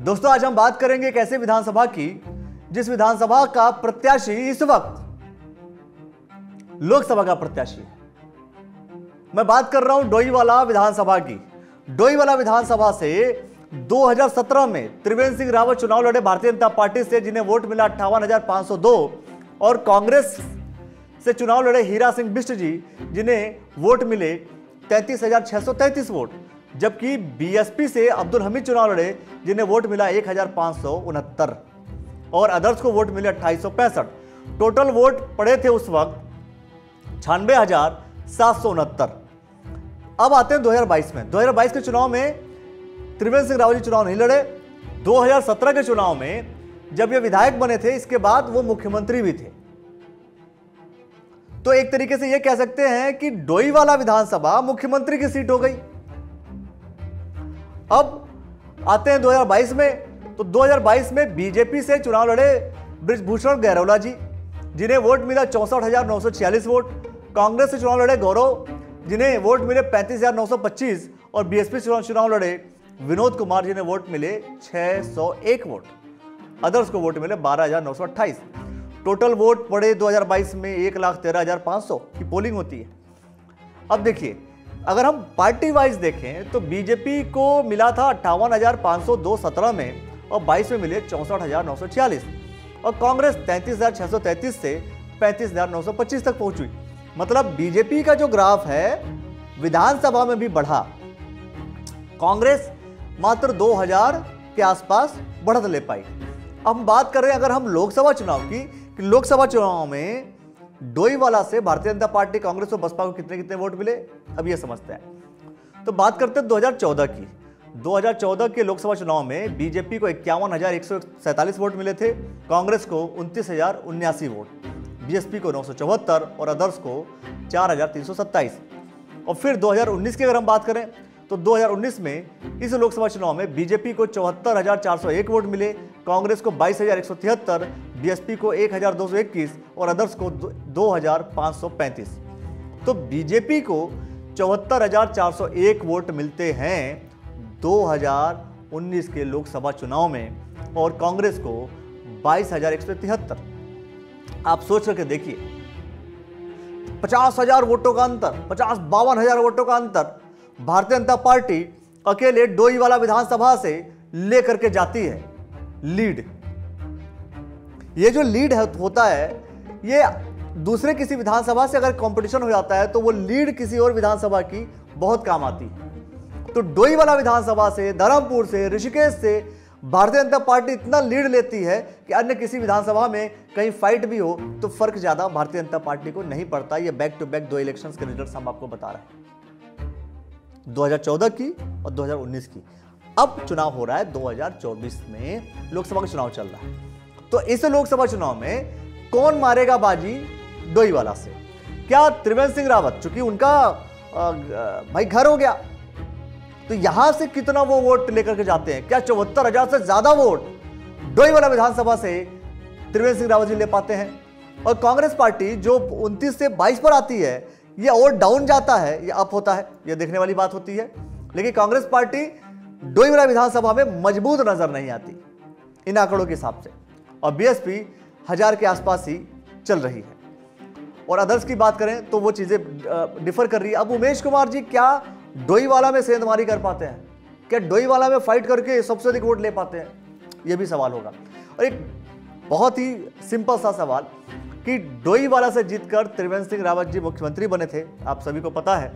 दोस्तों आज हम बात करेंगे एक ऐसे विधानसभा की जिस विधानसभा का प्रत्याशी इस वक्त लोकसभा का प्रत्याशी है। मैं बात कर रहा हूं डोईवाला विधानसभा की। डोईवाला विधानसभा से 2017 में त्रिवेंद्र सिंह रावत चुनाव लड़े भारतीय जनता पार्टी से, जिन्हें वोट मिला 58,502, और कांग्रेस से चुनाव लड़े हीरा सिंह बिष्ट जी, जिन्हें वोट मिले 33,633 वोट, जबकि बीएसपी से अब्दुल हमीद चुनाव लड़े, जिन्हें वोट मिला 1,569 और अदर्स को वोट मिले 2865। टोटल वोट पड़े थे उस वक्त 96,769। अब आते हैं 2022 में। 2022 के चुनाव में त्रिवेंद्र सिंह रावत जी चुनाव नहीं लड़े। 2017 के चुनाव में जब ये विधायक बने थे, इसके बाद वो मुख्यमंत्री भी थे। तो एक तरीके से ये कह सकते हैं कि डोईवाला विधानसभा मुख्यमंत्री की सीट हो गई। अब आते हैं 2022 में। तो 2022 में बीजेपी से चुनाव लड़े बृजभूषण गैरोला जी, जिन्हें वोट मिला 64,946 वोट। कांग्रेस से चुनाव लड़े गौरव, जिन्हें वोट मिले 35,925, और बीएसपी से चुनाव लड़े विनोद कुमार, जिन्हें वोट मिले 601 वोट। अदर्स को वोट मिले 12,928। टोटल वोट पड़े 2022 में 1,13,500 की पोलिंग होती है। अब देखिए, अगर हम पार्टी वाइज देखें तो बीजेपी को मिला था 58,502 17 में, और 22 में मिले 64,946, और कांग्रेस 33,633 से 35,925 तक पहुंची। मतलब बीजेपी का जो ग्राफ है विधानसभा में भी बढ़ा। कांग्रेस मात्र 2,000 के आसपास बढ़त ले पाई। अब हम बात कर रहे हैं अगर हम लोकसभा चुनाव की, कि लोकसभा चुनाव में डोईवाला से भारतीय जनता पार्टी, कांग्रेस और बसपा को कितने कितने वोट मिले, अब ये समझते हैं। तो बात करते हैं 2014 की। 2014 के लोकसभा चुनाव में बीजेपी को 51,147 वोट मिले थे, कांग्रेस को 29,079 वोट, बीएसपी को 974 और अदर्स को 4,327। और फिर 2019 की अगर हम बात करें तो 2019 में इस लोकसभा चुनाव में बीजेपी को 74,401 वोट मिले, कांग्रेस को 22,173, बीएसपी को 1,221 और अदर्स को 2,535। तो बीजेपी को 74,401 वोट मिलते हैं 2019 के लोकसभा चुनाव में, और कांग्रेस को 22,173। आप सोच करके देखिए, 50,000 वोटों का अंतर, 52,000 वोटों का अंतर भारतीय जनता पार्टी अकेले डोईवाला विधानसभा से लेकर के जाती है लीड। ये जो लीड होता है, ये दूसरे किसी विधानसभा से अगर कंपटीशन हो जाता है तो वो लीड किसी और विधानसभा की बहुत काम आती है। तो डोईवाला विधानसभा से, धर्मपुर से, ऋषिकेश से भारतीय जनता पार्टी इतना लीड लेती है कि अन्य किसी विधानसभा में कहीं फाइट भी हो तो फर्क ज्यादा भारतीय जनता पार्टी को नहीं पड़ता। ये बैक टू बैक 2 इलेक्शंस के रिजल्ट्स हम आपको बता रहे हैं, 2014 की और 2019 की। अब चुनाव हो रहा है 2024 में, लोकसभा का चुनाव चल रहा है। तो इस लोकसभा चुनाव में कौन मारेगा बाजी डोईवाला से? क्या त्रिवेंद्र सिंह रावत, चूंकि उनका भाई घर हो गया, तो यहां से कितना वो वोट लेकर के जाते हैं? क्या 74,000 से ज्यादा वोट डोईवाला विधानसभा से त्रिवेंद्र सिंह रावत जी ले पाते हैं? और कांग्रेस पार्टी जो 29 से 22 पर आती है, ये और डाउन जाता है, ये अप होता है, ये देखने वाली बात होती है। लेकिन कांग्रेस पार्टी डोईवाला विधानसभा में मजबूत नजर नहीं आती इन आंकड़ों के हिसाब से, और बीएसपी 1,000 के आसपास ही चल रही है। और अदर्स की बात करें तो वो चीजें डिफर कर रही है। अब उमेश कुमार जी क्या डोईवाला में सेंधमारी कर पाते हैं? क्या डोईवाला में फाइट करके सबसे अधिक वोट ले पाते हैं? यह भी सवाल होगा। और एक बहुत ही सिंपल सा सवाल कि डोईवाला से जीतकर त्रिवेंद्र सिंह रावत जी मुख्यमंत्री बने थे, आप सभी को पता है।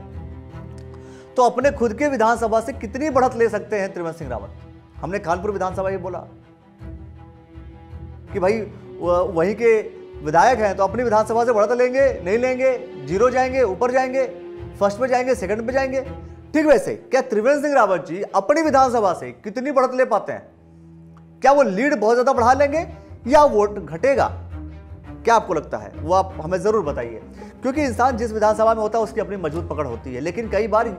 तो अपने खुद के विधानसभा से कितनी बढ़त ले सकते हैं त्रिवेंद्र सिंह रावत? हमने कानपुर विधानसभा ये बोला कि भाई वहीं के विधायक हैं तो अपनी विधानसभा से बढ़त लेंगे, नहीं लेंगे, जीरो जाएंगे, ऊपर जाएंगे, फर्स्ट पे जाएंगे, सेकंड पे जाएंगे। ठीक वैसे क्या त्रिवेंद्र सिंह रावत जी अपनी विधानसभा से कितनी बढ़त ले पाते हैं? क्या वो लीड बहुत ज्यादा बढ़ा लेंगे या वोट घटेगा? क्या आपको लगता है? वो आप हमें जरूर बताइए, क्योंकि इंसान जिस विधानसभा में होता है उसकी अपनी मजबूत पकड़ होती है, लेकिन कई बार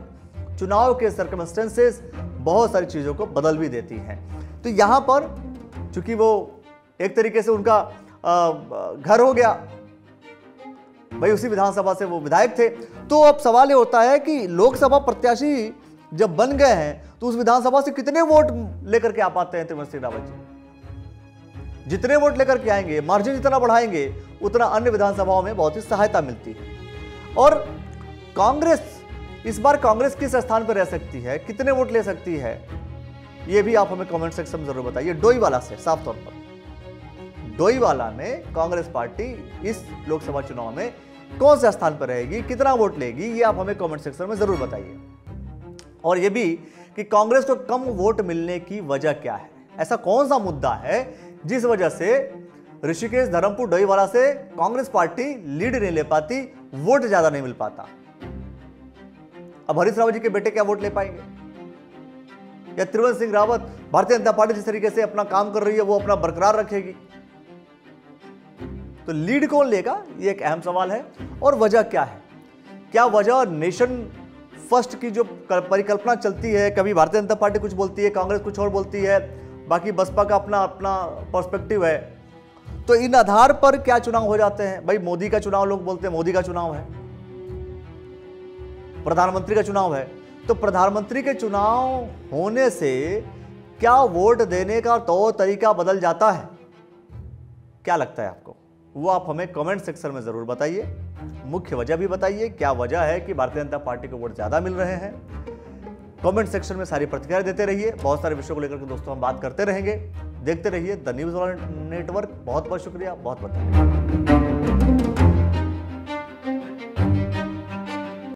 चुनाव के सर्कमस्टेंसेस बहुत सारी चीजों को बदल भी देती हैं। तो यहां पर चूंकि वो एक तरीके से उनका घर हो गया, भाई उसी विधानसभा से वो विधायक थे, तो अब सवाल ये होता है कि लोकसभा प्रत्याशी जब बन गए हैं तो उस विधानसभा से कितने वोट लेकर के आ पाते हैं त्रिवेंद्र सिंह रावत जी? जितने वोट लेकर के आएंगे, मार्जिन जितना बढ़ाएंगे, उतना अन्य विधानसभाओं में बहुत ही सहायता मिलती है। और कांग्रेस, इस बार कांग्रेस किस स्थान पर रह सकती है, कितने वोट ले सकती है, यह भी आप हमें कमेंट सेक्शन में जरूर बताइए। डोईवाला से साफ तौर पर, डोईवाला में कांग्रेस पार्टी इस लोकसभा चुनाव में कौन से स्थान पर रहेगी, कितना वोट लेगी, ये आप हमें कमेंट सेक्शन में जरूर बताइए। और यह भी कि कांग्रेस को कम वोट मिलने की वजह क्या है, ऐसा कौन सा मुद्दा है जिस वजह से ऋषिकेश, धर्मपुर, डोईवाला से कांग्रेस पार्टी लीड नहीं ले पाती, वोट ज्यादा नहीं मिल पाता। अब हरीश रावत जी के बेटे क्या वोट ले पाएंगे, या त्रिवेंद्र सिंह रावत, भारतीय जनता पार्टी जिस तरीके से अपना काम कर रही है वो अपना बरकरार रखेगी, तो लीड कौन लेगा, ये एक अहम सवाल है। और वजह क्या है, क्या वजह नेशन फर्स्ट की जो परिकल्पना चलती है, कभी भारतीय जनता पार्टी कुछ बोलती है, कांग्रेस कुछ और बोलती है, बाकी बसपा का अपना अपना पर्सपेक्टिव है, तो इन आधार पर क्या चुनाव हो जाते हैं। भाई मोदी का चुनाव, लोग बोलते हैं मोदी का चुनाव है, प्रधानमंत्री का चुनाव है, तो प्रधानमंत्री के चुनाव होने से क्या वोट देने का तौर तरीका बदल जाता है, क्या लगता है आपको, वो आप हमें कमेंट सेक्शन में जरूर बताइए। मुख्य वजह भी बताइए, क्या वजह है कि भारतीय जनता पार्टी को वोट ज्यादा मिल रहे हैं। कमेंट सेक्शन में सारी प्रतिक्रिया देते रहिए, बहुत सारे विषयों को लेकर के दोस्तों हम बात करते रहेंगे। देखते रहिए द न्यूज़ नेटवर्क। बहुत बहुत शुक्रिया, बहुत बहुत धन्यवाद।